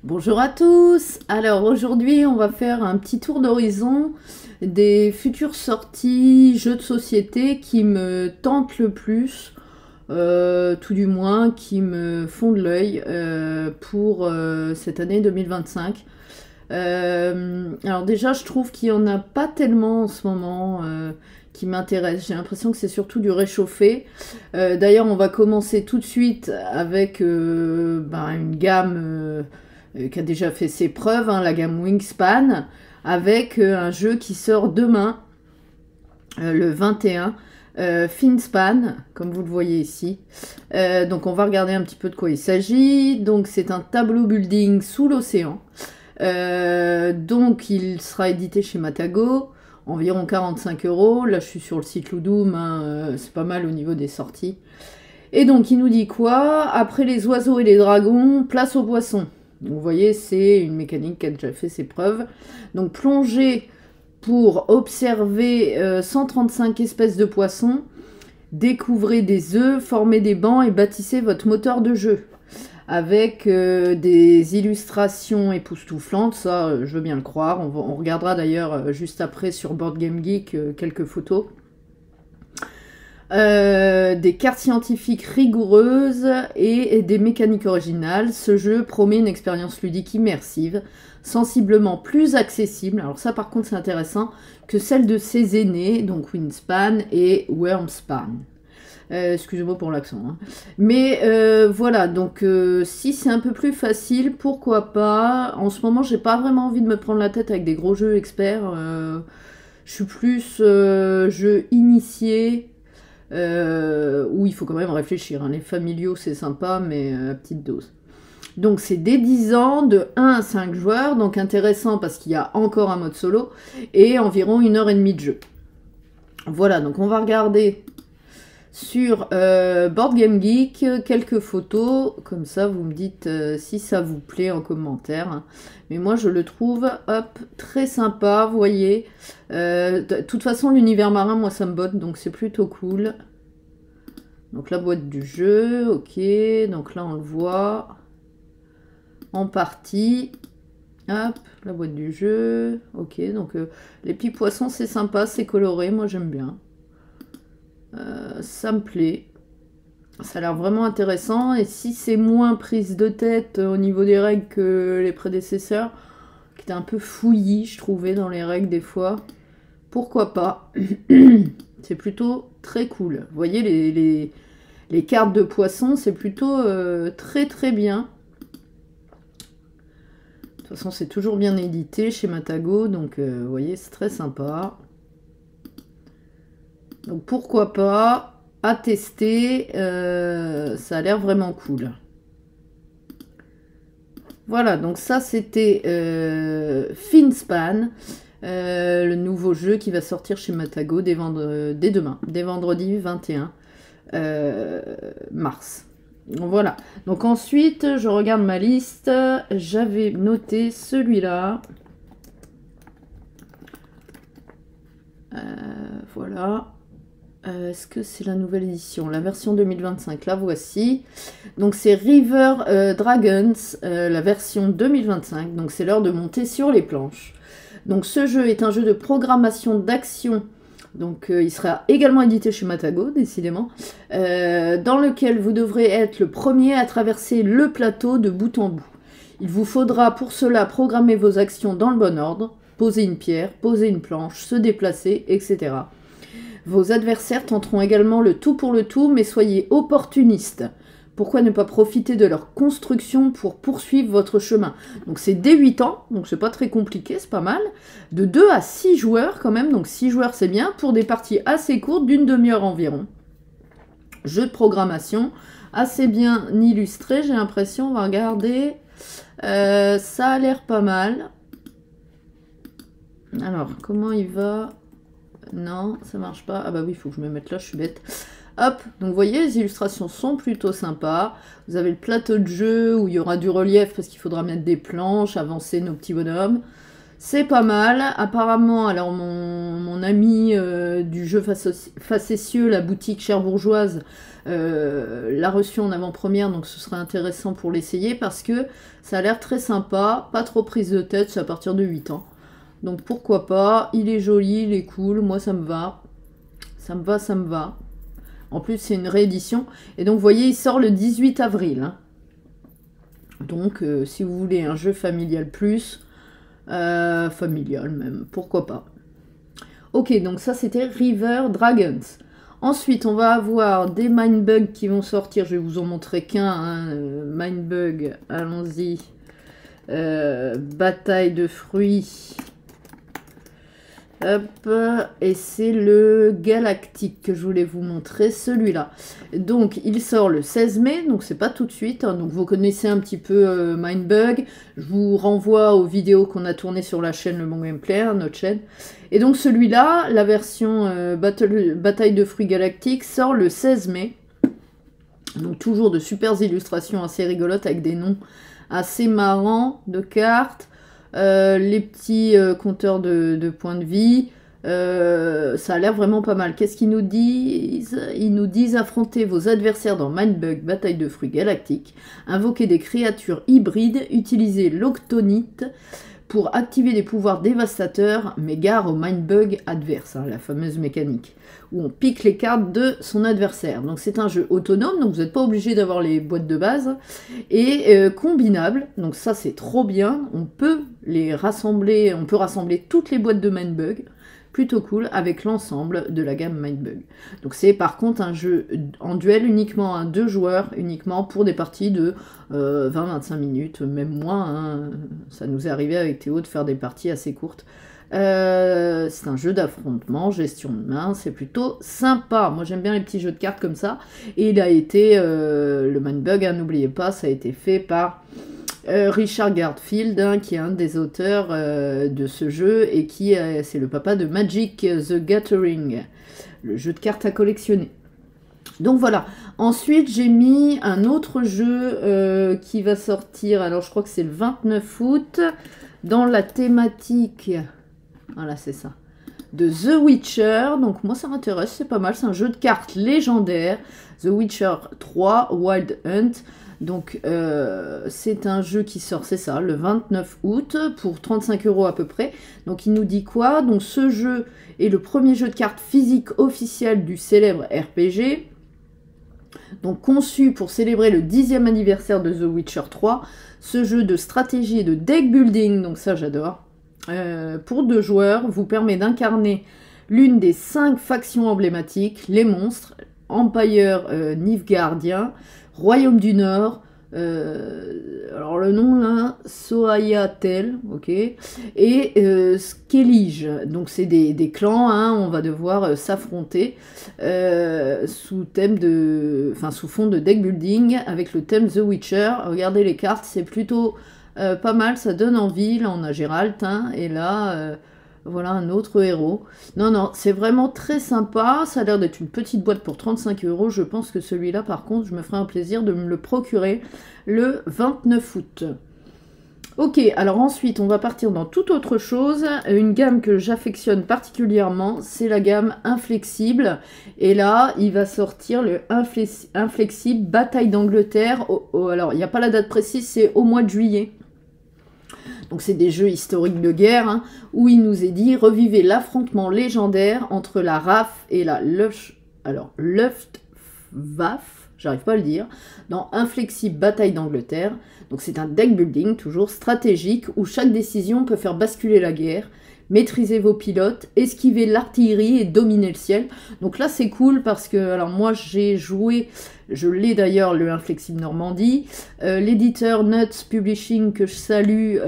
Bonjour à tous. Alors aujourd'hui on va faire un petit tour d'horizon des futures sorties jeux de société qui me tentent le plus, tout du moins qui me font de l'œil pour cette année 2025. Alors déjà je trouve qu'il n'y en a pas tellement en ce moment qui m'intéresse. J'ai l'impression que c'est surtout du réchauffé. D'ailleurs on va commencer tout de suite avec une gamme qui a déjà fait ses preuves, hein, la gamme Wingspan, avec un jeu qui sort demain, le 21, Finspan, comme vous le voyez ici. Donc on va regarder un petit peu de quoi il s'agit. Donc c'est un tableau building sous l'océan. Donc il sera édité chez Matago, environ 45 €. Là je suis sur le site Ludum, hein, c'est pas mal au niveau des sorties. Et donc il nous dit quoi? Après les oiseaux et les dragons, place aux poissons. Donc, vous voyez, c'est une mécanique qui a déjà fait ses preuves. Donc plongez pour observer 135 espèces de poissons, découvrez des œufs, formez des bancs et bâtissez votre moteur de jeu. Avec des illustrations époustouflantes, ça je veux bien le croire. On regardera d'ailleurs juste après sur Board Game Geek quelques photos. Des cartes scientifiques rigoureuses et des mécaniques originales. Ce jeu promet une expérience ludique immersive, sensiblement plus accessible, alors ça par contre c'est intéressant, que celle de ses aînés, donc Wingspan et Wormspan. Excusez-moi pour l'accent. Hein. Mais voilà, donc si c'est un peu plus facile, pourquoi pas. En ce moment, j'ai pas vraiment envie de me prendre la tête avec des gros jeux experts. Je suis plus jeu initié, où il faut quand même réfléchir. Hein. Les familiaux, c'est sympa, mais à petite dose. Donc c'est dès 10 ans, de 1 à 5 joueurs, donc intéressant parce qu'il y a encore un mode solo, et environ 1h30 de jeu. Voilà, donc on va regarder sur Board Game Geek quelques photos, comme ça vous me dites si ça vous plaît en commentaire. Hein. Mais moi je le trouve très sympa, vous voyez. De toute façon l'univers marin, moi ça me botte, donc c'est plutôt cool. Donc la boîte du jeu, ok, donc là on le voit en partie. Hop, la boîte du jeu, ok, donc les petits poissons c'est sympa, c'est coloré, moi j'aime bien. Ça me plaît. Ça a l'air vraiment intéressant. Et si c'est moins prise de tête au niveau des règles que les prédécesseurs, qui étaient un peu fouillis, je trouvais, dans les règles des fois, pourquoi pas. C'est plutôt très cool. Vous voyez, les cartes de poissons, c'est plutôt très très bien. De toute façon, c'est toujours bien édité chez Matago, donc vous voyez, c'est très sympa. Donc pourquoi pas, à tester, ça a l'air vraiment cool. Voilà, donc ça c'était Finspan, le nouveau jeu qui va sortir chez Matago dès demain, dès vendredi 21 mars. Donc voilà, donc ensuite je regarde ma liste, j'avais noté celui-là. Voilà. Est-ce que c'est la nouvelle édition? La version 2025, la voici. Donc c'est River Dragons, la version 2025. Donc c'est l'heure de monter sur les planches. Donc ce jeu est un jeu de programmation d'action. Donc il sera également édité chez Matago, décidément. Dans lequel vous devrez être le premier à traverser le plateau de bout en bout. Il vous faudra pour cela programmer vos actions dans le bon ordre. Poser une pierre, poser une planche, se déplacer, etc. Vos adversaires tenteront également le tout pour le tout, mais soyez opportunistes. Pourquoi ne pas profiter de leur construction pour poursuivre votre chemin? Donc c'est dès 8 ans, donc c'est pas très compliqué, c'est pas mal. De 2 à 6 joueurs quand même, donc 6 joueurs c'est bien, pour des parties assez courtes d'une demi-heure environ. Jeu de programmation, assez bien illustré, j'ai l'impression, on va regarder. Ça a l'air pas mal. Alors, comment il va? Non, ça marche pas. Ah bah oui, il faut que je me mette là, je suis bête. Hop, donc vous voyez, les illustrations sont plutôt sympas. Vous avez le plateau de jeu où il y aura du relief parce qu'il faudra mettre des planches, avancer nos petits bonhommes. C'est pas mal. Apparemment, alors mon ami du jeu facétieux, la boutique cherbourgeoise, l'a reçu en avant-première, donc ce serait intéressant pour l'essayer parce que ça a l'air très sympa, pas trop prise de tête, c'est à partir de 8 ans. Donc pourquoi pas, il est joli, il est cool, moi ça me va. Ça me va, ça me va. En plus, c'est une réédition. Et donc, vous voyez, il sort le 18 avril. Hein. Donc, si vous voulez un jeu familial plus, familial même, pourquoi pas. Ok, donc ça, c'était River Dragons. Ensuite, on va avoir des Mindbug qui vont sortir. Je vais vous en montrer qu'un. Hein. Mindbug, allons-y. Bataille de fruits. Hop, et c'est le Galactique que je voulais vous montrer, celui-là. Donc, il sort le 16 mai, donc c'est pas tout de suite. Hein, donc, vous connaissez un petit peu Mindbug. Je vous renvoie aux vidéos qu'on a tournées sur la chaîne Le Bon Gameplay, hein, notre chaîne. Et donc, celui-là, la version Bataille de fruits Galactique, sort le 16 mai. Donc, toujours de super illustrations assez rigolotes avec des noms assez marrants de cartes. Les petits compteurs de points de vie, ça a l'air vraiment pas mal. Qu'est-ce qu'ils nous disent? Ils nous disent affronter vos adversaires dans Mindbug, bataille de fruits galactiques, invoquer des créatures hybrides, utiliser l'octonite pour activer des pouvoirs dévastateurs, mais gare au Mindbug adverse, hein, la fameuse mécanique, où on pique les cartes de son adversaire. Donc c'est un jeu autonome, donc vous n'êtes pas obligé d'avoir les boîtes de base, et combinable, donc ça c'est trop bien, on peut les rassembler, on peut rassembler toutes les boîtes de Mindbug, plutôt cool, avec l'ensemble de la gamme Mindbug. Donc c'est par contre un jeu en duel uniquement à 2 joueurs, uniquement pour des parties de 20-25 minutes, même moins, hein. Ça nous est arrivé avec Théo de faire des parties assez courtes. C'est un jeu d'affrontement, gestion de main, c'est plutôt sympa. Moi j'aime bien les petits jeux de cartes comme ça. Et il a été, le Mindbug, hein, n'oubliez pas, ça a été fait par Richard Garfield, hein, qui est un des auteurs de ce jeu et qui c'est le papa de Magic the Gathering, le jeu de cartes à collectionner. Donc voilà. Ensuite, j'ai mis un autre jeu qui va sortir, alors je crois que c'est le 29 août, dans la thématique, voilà c'est ça, de The Witcher. Donc moi ça m'intéresse, c'est pas mal, c'est un jeu de cartes légendaire, The Witcher 3 Wild Hunt. Donc c'est un jeu qui sort, c'est ça, le 29 août pour 35 € à peu près. Donc il nous dit quoi? Donc ce jeu est le premier jeu de cartes physique officiel du célèbre RPG. Donc conçu pour célébrer le 10e anniversaire de The Witcher 3. Ce jeu de stratégie et de deck building, donc ça j'adore, pour 2 joueurs, vous permet d'incarner l'une des 5 factions emblématiques, les monstres, Empire Nilfgaardien, Royaume du Nord, alors le nom là, Soayatel, ok, et Skellige. Donc c'est des clans, hein, on va devoir s'affronter sous fond de deck building avec le thème The Witcher. Regardez les cartes, c'est plutôt pas mal, ça donne envie. Là on a Géralt, hein, et là voilà un autre héros. Non, c'est vraiment très sympa. Ça a l'air d'être une petite boîte pour 35 €. Je pense que celui-là, par contre, je me ferai un plaisir de me le procurer le 29 août. Ok, alors ensuite, on va partir dans toute autre chose. Une gamme que j'affectionne particulièrement, c'est la gamme Inflexible. Et là, il va sortir le Inflexible Bataille d'Angleterre. Alors, il n'y a pas la date précise, c'est au mois de juillet. Donc c'est des jeux historiques de guerre, hein, où il nous est dit revivez l'affrontement légendaire entre la RAF et la Luftwaffe, j'arrive pas à le dire, dans Inflexible Bataille d'Angleterre. Donc c'est un deck building toujours stratégique où chaque décision peut faire basculer la guerre. Maîtriser vos pilotes, esquiver l'artillerie et dominer le ciel. Donc là c'est cool parce que, alors moi j'ai joué, je l'ai d'ailleurs, le Inflexible Normandie. L'éditeur Nuts Publishing, que je salue,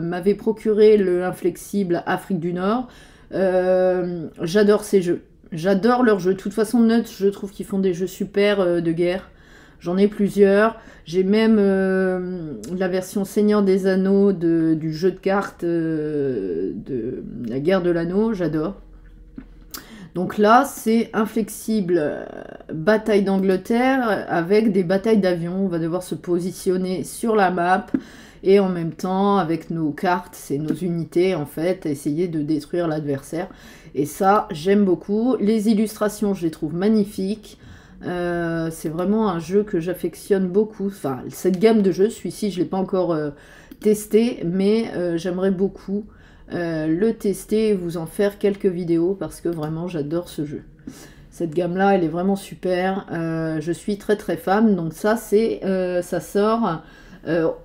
m'avait procuré le Inflexible Afrique du Nord. J'adore ces jeux. J'adore leurs jeux. De toute façon, Nuts, je trouve qu'ils font des jeux super de guerre. J'en ai plusieurs. J'ai même la version Seigneur des Anneaux du jeu de cartes de la guerre de l'anneau. J'adore. Donc là, c'est Inflexible Bataille d'Angleterre avec des batailles d'avions. On va devoir se positionner sur la map et en même temps, avec nos cartes, c'est nos unités en fait, essayer de détruire l'adversaire. Et ça, j'aime beaucoup. Les illustrations, je les trouve magnifiques. C'est vraiment un jeu que j'affectionne beaucoup. Enfin, cette gamme de jeux, celui-ci, je ne l'ai pas encore testé, mais j'aimerais beaucoup le tester et vous en faire quelques vidéos parce que vraiment, j'adore ce jeu. Cette gamme-là, elle est vraiment super. Je suis très très fan. Donc ça, ça sort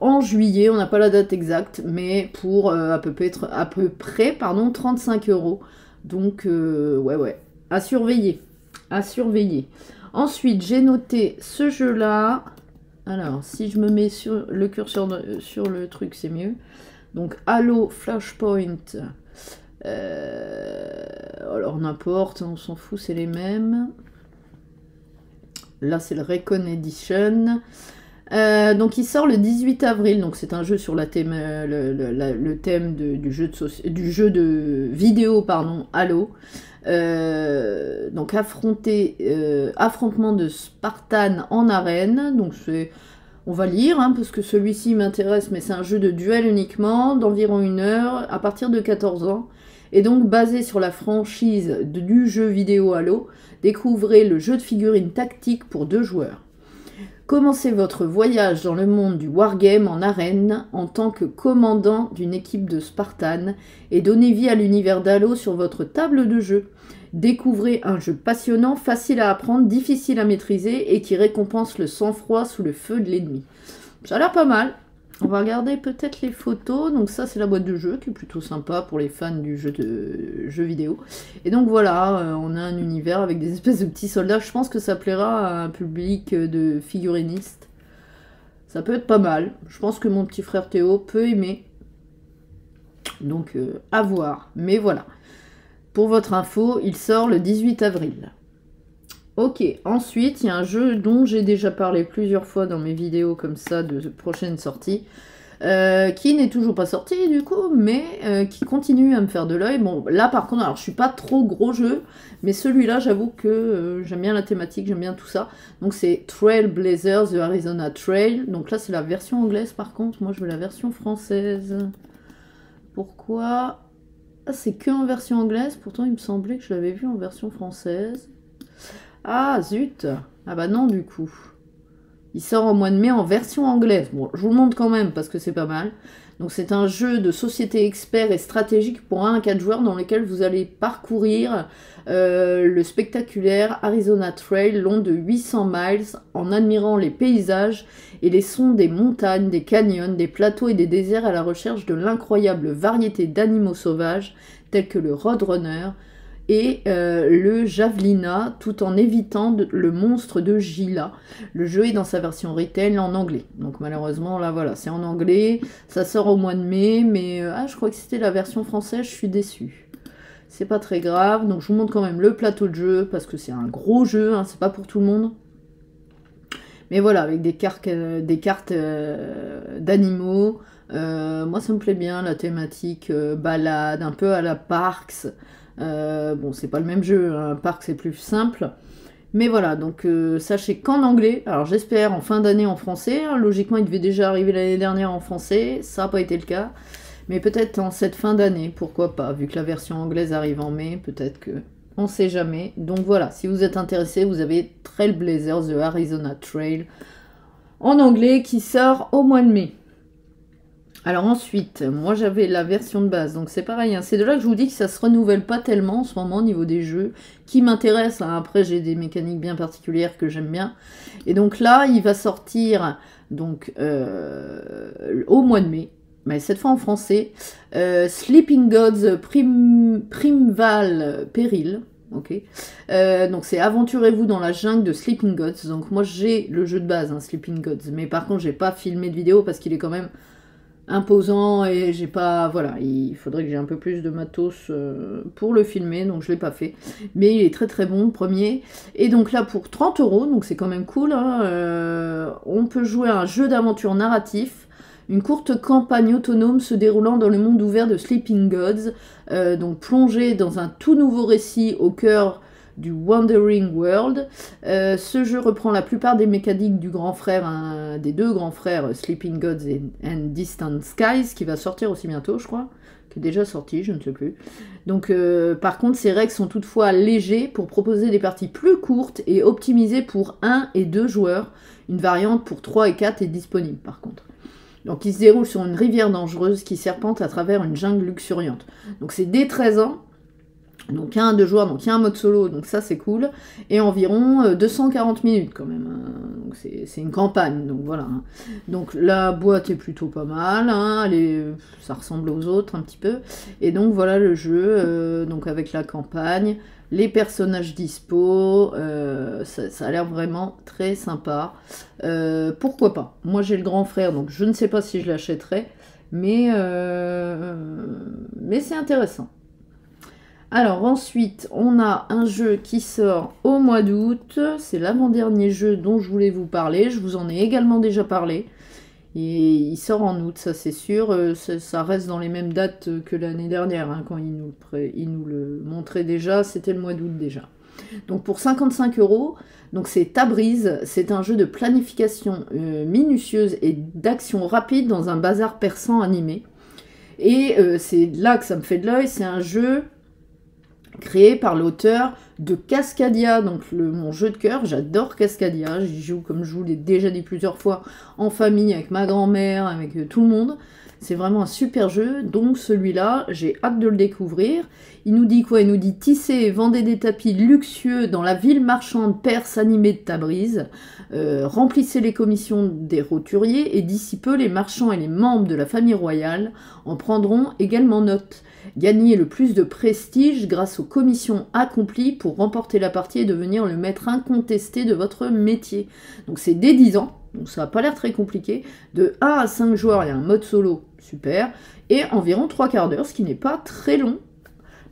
en juillet. On n'a pas la date exacte, mais pour à peu près 35 €. Donc ouais, à surveiller. À surveiller. Ensuite, j'ai noté ce jeu-là. Alors, si je me mets sur le curseur sur le truc, c'est mieux. Donc, Halo Flashpoint. Alors, n'importe, on s'en fout, c'est les mêmes. Là, c'est le Recon Edition. Donc, il sort le 18 avril. Donc, c'est un jeu sur le thème du jeu de vidéo, pardon, Halo. Donc affrontement de Spartan en arène. Donc on va lire hein, parce que celui-ci m'intéresse, mais c'est un jeu de duel uniquement d'environ 1 heure à partir de 14 ans et donc basé sur la franchise du jeu vidéo Halo. Découvrez le jeu de figurines tactique pour 2 joueurs. Commencez votre voyage dans le monde du wargame en arène en tant que commandant d'une équipe de Spartan et donnez vie à l'univers d'Halo sur votre table de jeu. Découvrez un jeu passionnant, facile à apprendre, difficile à maîtriser et qui récompense le sang-froid sous le feu de l'ennemi. Ça a l'air pas mal. On va regarder peut-être les photos. Donc ça, c'est la boîte de jeu qui est plutôt sympa pour les fans du jeu vidéo. Et donc voilà, on a un univers avec des espèces de petits soldats. Je pense que ça plaira à un public de figurinistes. Ça peut être pas mal. Je pense que mon petit frère Théo peut aimer. Donc à voir. Mais voilà. Pour votre info, il sort le 18 avril. Ok, ensuite, il y a un jeu dont j'ai déjà parlé plusieurs fois dans mes vidéos comme ça de prochaines sorties, qui n'est toujours pas sorti du coup, mais qui continue à me faire de l'œil. Bon, là par contre, alors je suis pas trop gros jeu, mais celui-là, j'avoue que j'aime bien la thématique, j'aime bien tout ça. Donc c'est Trailblazers, The Arizona Trail. Donc là, c'est la version anglaise par contre, moi je veux la version française. Pourquoi ? Ah, c'est que en version anglaise, pourtant il me semblait que je l'avais vu en version française. Ah, zut! Ah bah non, du coup. Il sort au mois de mai en version anglaise. Bon, je vous le montre quand même parce que c'est pas mal. Donc c'est un jeu de société expert et stratégique pour 1 à 4 joueurs dans lequel vous allez parcourir le spectaculaire Arizona Trail long de 800 miles en admirant les paysages et les sons des montagnes, des canyons, des plateaux et des déserts à la recherche de l'incroyable variété d'animaux sauvages tels que le roadrunner et le javelina, tout en évitant le monstre de Gila. Le jeu est dans sa version retail en anglais. Donc malheureusement, là voilà, c'est en anglais. Ça sort au mois de mai, mais je crois que c'était la version française, je suis déçue. C'est pas très grave, donc je vous montre quand même le plateau de jeu, parce que c'est un gros jeu, hein, c'est pas pour tout le monde. Mais voilà, avec des cartes d'animaux. Moi, ça me plaît bien, la thématique balade, un peu à la Parks. Bon, c'est pas le même jeu, un Parks c'est plus simple. Mais voilà, donc sachez qu'en anglais, alors j'espère en fin d'année en français, hein, logiquement il devait déjà arriver l'année dernière en français, ça n'a pas été le cas. Mais peut-être en cette fin d'année, pourquoi pas, vu que la version anglaise arrive en mai, peut-être que... On sait jamais. Donc voilà, si vous êtes intéressé, vous avez Trailblazers, The Arizona Trail, en anglais, qui sort au mois de mai. Alors ensuite, moi j'avais la version de base, donc c'est pareil, hein, c'est de là que je vous dis que ça se renouvelle pas tellement en ce moment au niveau des jeux, qui m'intéressent, hein. Après j'ai des mécaniques bien particulières que j'aime bien. Et donc là, il va sortir donc au mois de mai, mais cette fois en français, Sleeping Gods Primeval Peril. Ok, donc c'est aventurez-vous dans la jungle de Sleeping Gods. Donc moi j'ai le jeu de base, hein, Sleeping Gods, mais par contre j'ai pas filmé de vidéo parce qu'il est quand même imposant et j'ai pas, voilà, il faudrait que j'ai un peu plus de matos pour le filmer, donc je l'ai pas fait, mais il est très très bon le premier. Et donc là pour 30 €, donc c'est quand même cool, hein, on peut jouer à un jeu d'aventure narratif, une courte campagne autonome se déroulant dans le monde ouvert de Sleeping Gods, donc plongé dans un tout nouveau récit au cœur du Wandering World. Ce jeu reprend la plupart des mécaniques du grand frère, des deux grands frères, Sleeping Gods and Distant Skies, qui va sortir aussi bientôt, je crois, qui est déjà sorti, je ne sais plus. Donc, par contre, ces règles sont toutefois légers pour proposer des parties plus courtes et optimisées pour 1 et 2 joueurs. Une variante pour 3 et 4 est disponible, par contre. Donc, il se déroule sur une rivière dangereuse qui serpente à travers une jungle luxuriante. Donc, c'est dès 13 ans. Donc, il y a un 2 joueurs, donc il y a un mode solo, donc ça, c'est cool. Et environ 240 minutes, quand même. Donc, c'est une campagne, donc voilà. Donc, la boîte est plutôt pas mal. Ça ressemble aux autres, un petit peu. Et donc, voilà le jeu, donc avec la campagne. Les personnages dispo, ça a l'air vraiment très sympa. Pourquoi pas? Moi j'ai le grand frère, donc je ne sais pas si je l'achèterai, mais c'est intéressant. Alors ensuite, on a un jeu qui sort au mois d'août. C'est l'avant-dernier jeu dont je voulais vous parler. Je vous en ai également déjà parlé. Et il sort en août, ça c'est sûr. Ça reste dans les mêmes dates que l'année dernière, hein, quand il nous le montrait déjà. C'était le mois d'août déjà. Donc pour 55 €, donc c'est Tabriz. C'est un jeu de planification minutieuse et d'action rapide dans un bazar persan animé. Et c'est là que ça me fait de l'œil. C'est un jeu créé par l'auteur de Cascadia, donc mon jeu de cœur. J'adore Cascadia, j'y joue comme je vous l'ai déjà dit plusieurs fois, en famille, avec ma grand-mère, avec tout le monde. C'est vraiment un super jeu, donc celui-là, j'ai hâte de le découvrir. Il nous dit quoi? Il nous dit tisser et vendez des tapis luxueux dans la ville marchande perse animée de Tabriz. Remplissez les commissions des roturiers et d'ici peu, les marchands et les membres de la famille royale en prendront également note. Gagnez le plus de prestige grâce aux commissions accomplies pour remporter la partie et devenir le maître incontesté de votre métier. Donc c'est dès 10 ans, donc ça n'a pas l'air très compliqué. De 1 à 5 joueurs, il y a un mode solo, super, et environ 3/4 d'heure, ce qui n'est pas très long.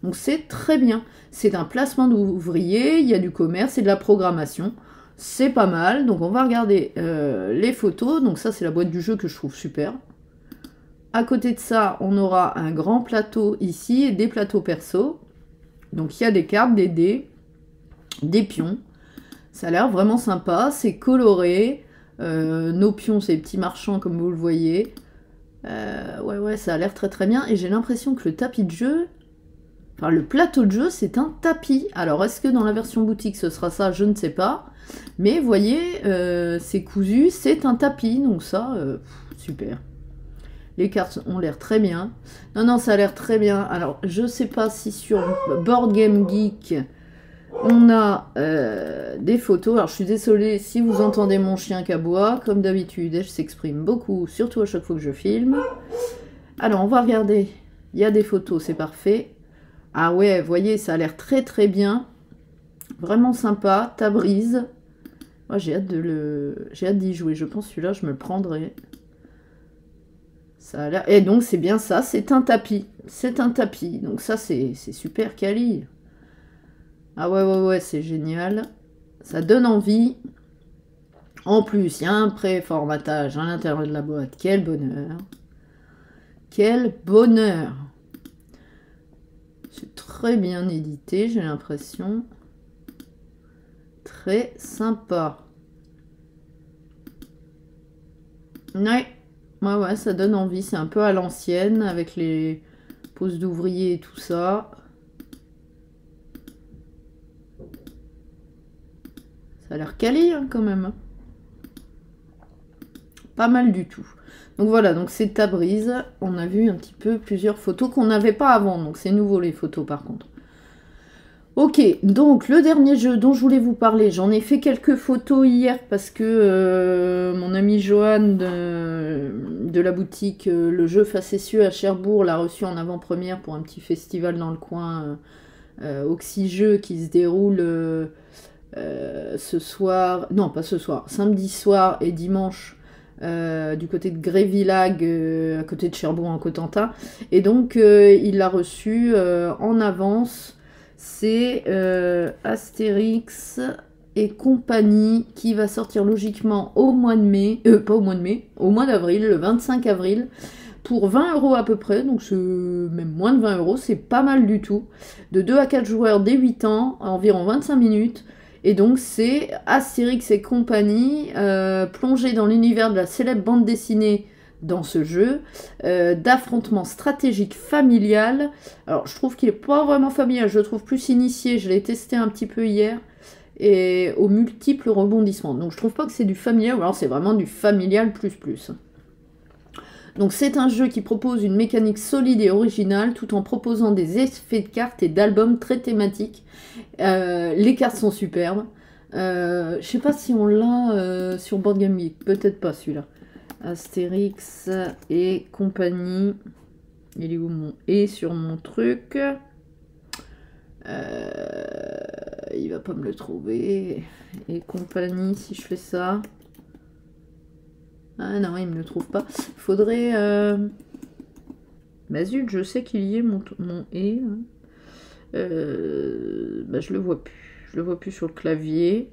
Donc c'est très bien. C'est un placement d'ouvriers, il y a du commerce et de la programmation. C'est pas mal, donc on va regarder les photos. Donc ça c'est la boîte du jeu que je trouve super. À côté de ça, on aura un grand plateau ici et des plateaux perso. Donc il y a des cartes, des dés, des pions. Ça a l'air vraiment sympa, c'est coloré. Nos pions, c'est les petits marchands comme vous le voyez. Ouais, ça a l'air très très bien. Et j'ai l'impression que le tapis de jeu, enfin le plateau de jeu, c'est un tapis. Alors est-ce que dans la version boutique ce sera ça? Je ne sais pas. Mais vous voyez, c'est cousu, c'est un tapis. Donc ça, super. Les cartes ont l'air très bien. Non, ça a l'air très bien. Alors, je sais pas si sur Board Game Geek, on a des photos. Alors, je suis désolée si vous entendez mon chien qui aboie. Comme d'habitude, elle s'exprime beaucoup, surtout à chaque fois que je filme. Alors, on va regarder. Il y a des photos, c'est parfait. Ah ouais, vous voyez, ça a l'air très très bien. Vraiment sympa. Tabriz. Moi, j'ai hâte d'y jouer. Je pense celui-là, je me le prendrai. Ça a l'air... Et donc c'est bien ça, c'est un tapis. C'est un tapis. Donc ça c'est super quali. Ah ouais, c'est génial. Ça donne envie. En plus, il y a un pré-formatage à l'intérieur de la boîte. Quel bonheur. Quel bonheur. C'est très bien édité, j'ai l'impression. Très sympa. Ouais, ça donne envie. C'est un peu à l'ancienne, avec les poses d'ouvriers et tout ça. Ça a l'air quali, hein, quand même. Pas mal du tout. Donc voilà, donc c'est Tabriz. On a vu un petit peu plusieurs photos qu'on n'avait pas avant. Donc c'est nouveau les photos par contre. Ok, donc le dernier jeu dont je voulais vous parler, j'en ai fait quelques photos hier parce que mon ami Johan de la boutique Le Jeu Facétieux à Cherbourg l'a reçu en avant-première pour un petit festival dans le coin Oxygeux qui se déroule ce soir, non pas ce soir, samedi soir et dimanche du côté de Grévillac, à côté de Cherbourg en Cotentin. Et donc il l'a reçu en avance. C'est Astérix et compagnie qui va sortir logiquement au mois de mai, pas au mois de mai, au mois d'avril, le 25 avril, pour 20 € à peu près, donc c'est même moins de 20 €, c'est pas mal du tout. De 2 à 4 joueurs dès 8 ans, à environ 25 minutes. Et donc c'est Astérix et compagnie, plongé dans l'univers de la célèbre bande dessinée dans ce jeu, d'affrontement stratégique familial. Alors je trouve qu'il est pas vraiment familial, je le trouve plus initié, je l'ai testé un petit peu hier, et aux multiples rebondissements. Donc je trouve pas que c'est du familial, ou alors c'est vraiment du familial plus. Donc c'est un jeu qui propose une mécanique solide et originale, tout en proposant des effets de cartes et d'albums très thématiques. Les cartes sont superbes. Je sais pas si on l'a sur Board Game Geek, peut-être pas celui-là. Astérix et compagnie. Il est où mon et sur mon truc? Il va pas me le trouver. Et compagnie, si je fais ça. Ah non, il me le trouve pas. Faudrait... Bah zut, je sais qu'il y est mon et. Bah je le vois plus. Je le vois plus sur le clavier.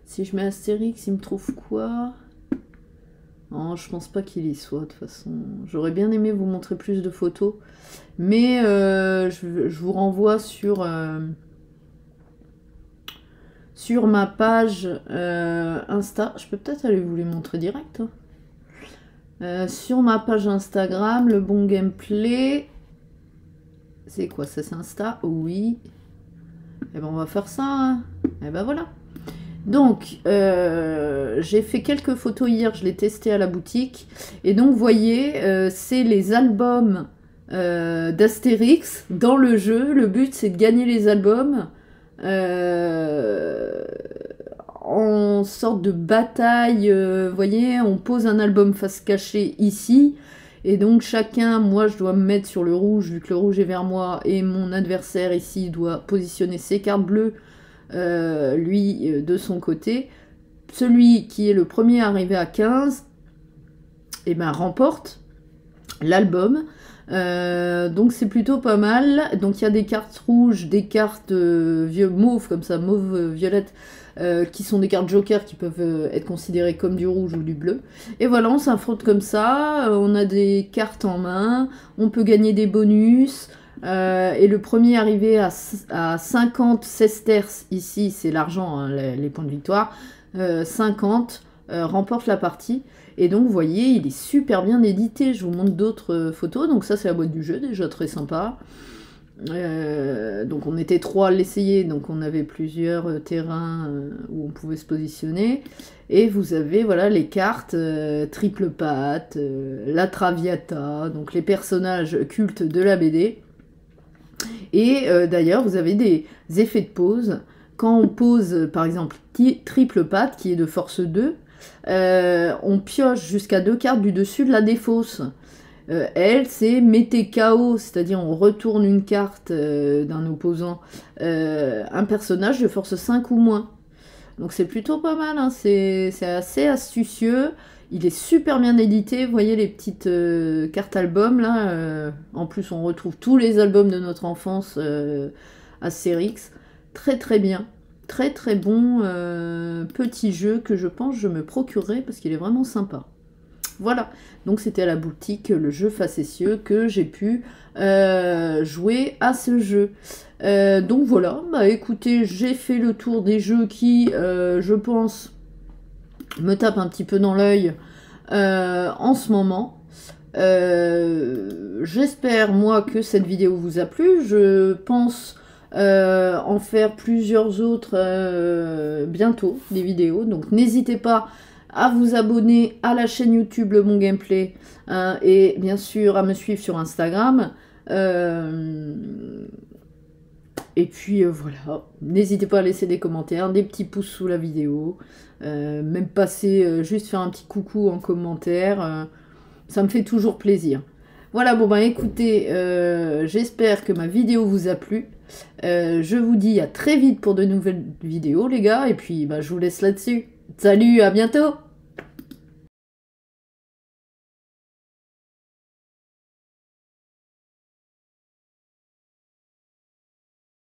Si je mets Astérix, il me trouve quoi? Non, je pense pas qu'il y soit de toute façon. J'aurais bien aimé vous montrer plus de photos. Mais je vous renvoie sur ma page Insta. Je peux peut-être aller vous les montrer direct. Sur ma page Instagram, le bon gameplay. C'est quoi ça? C'est Insta? Oui. Et ben on va faire ça. Hein. Et ben voilà. Donc, j'ai fait quelques photos hier, je l'ai testé à la boutique. Et donc, vous voyez, c'est les albums d'Astérix dans le jeu. Le but, c'est de gagner les albums en sorte de bataille. Vous voyez, on pose un album face cachée ici. Et donc, chacun, moi, je dois me mettre sur le rouge, vu que le rouge est vers moi. Et mon adversaire, ici, doit positionner ses cartes bleues. Lui de son côté, celui qui est le premier arrivé à 15 et ben, remporte l'album. Donc c'est plutôt pas mal. Donc il y a des cartes rouges, des cartes mauve comme ça, mauve violette, qui sont des cartes joker qui peuvent être considérées comme du rouge ou du bleu. Et voilà, on s'affronte comme ça, on a des cartes en main, on peut gagner des bonus. Et le premier arrivé à 50 sesterces, ici c'est l'argent, hein, les points de victoire, 50 remporte la partie. Et donc vous voyez, il est super bien édité. Je vous montre d'autres photos. Donc ça c'est la boîte du jeu, déjà très sympa. Donc on était 3 à l'essayer, donc on avait plusieurs terrains où on pouvait se positionner. Et vous avez voilà les cartes triple patte, la Traviata, donc les personnages cultes de la BD. Et d'ailleurs, vous avez des effets de pause. Quand on pose, par exemple, triple patte, qui est de force 2, on pioche jusqu'à 2 cartes du dessus de la défausse. Elle, c'est mettez KO, c'est-à-dire on retourne une carte d'un opposant, un personnage de force 5 ou moins. Donc c'est plutôt pas mal, hein. C'est assez astucieux. Il est super bien édité, vous voyez les petites cartes albums là. En plus, on retrouve tous les albums de notre enfance Astérix. Très très bien. Très très bon petit jeu que je pense je me procurerai parce qu'il est vraiment sympa. Voilà, donc c'était à la boutique le jeu facétieux que j'ai pu jouer à ce jeu. Donc voilà, bah écoutez, j'ai fait le tour des jeux qui, je pense, me tapent un petit peu dans l'œil en ce moment. J'espère moi que cette vidéo vous a plu. Je pense en faire plusieurs autres bientôt, des vidéos. Donc n'hésitez pas à vous abonner à la chaîne YouTube Le Bon Gameplay et bien sûr à me suivre sur Instagram. Et puis voilà, n'hésitez pas à laisser des commentaires, des petits pouces sous la vidéo, même passer, juste faire un petit coucou en commentaire, ça me fait toujours plaisir. Voilà, bon bah écoutez, j'espère que ma vidéo vous a plu. Je vous dis à très vite pour de nouvelles vidéos les gars, et puis bah, je vous laisse là-dessus. Salut, à bientôt!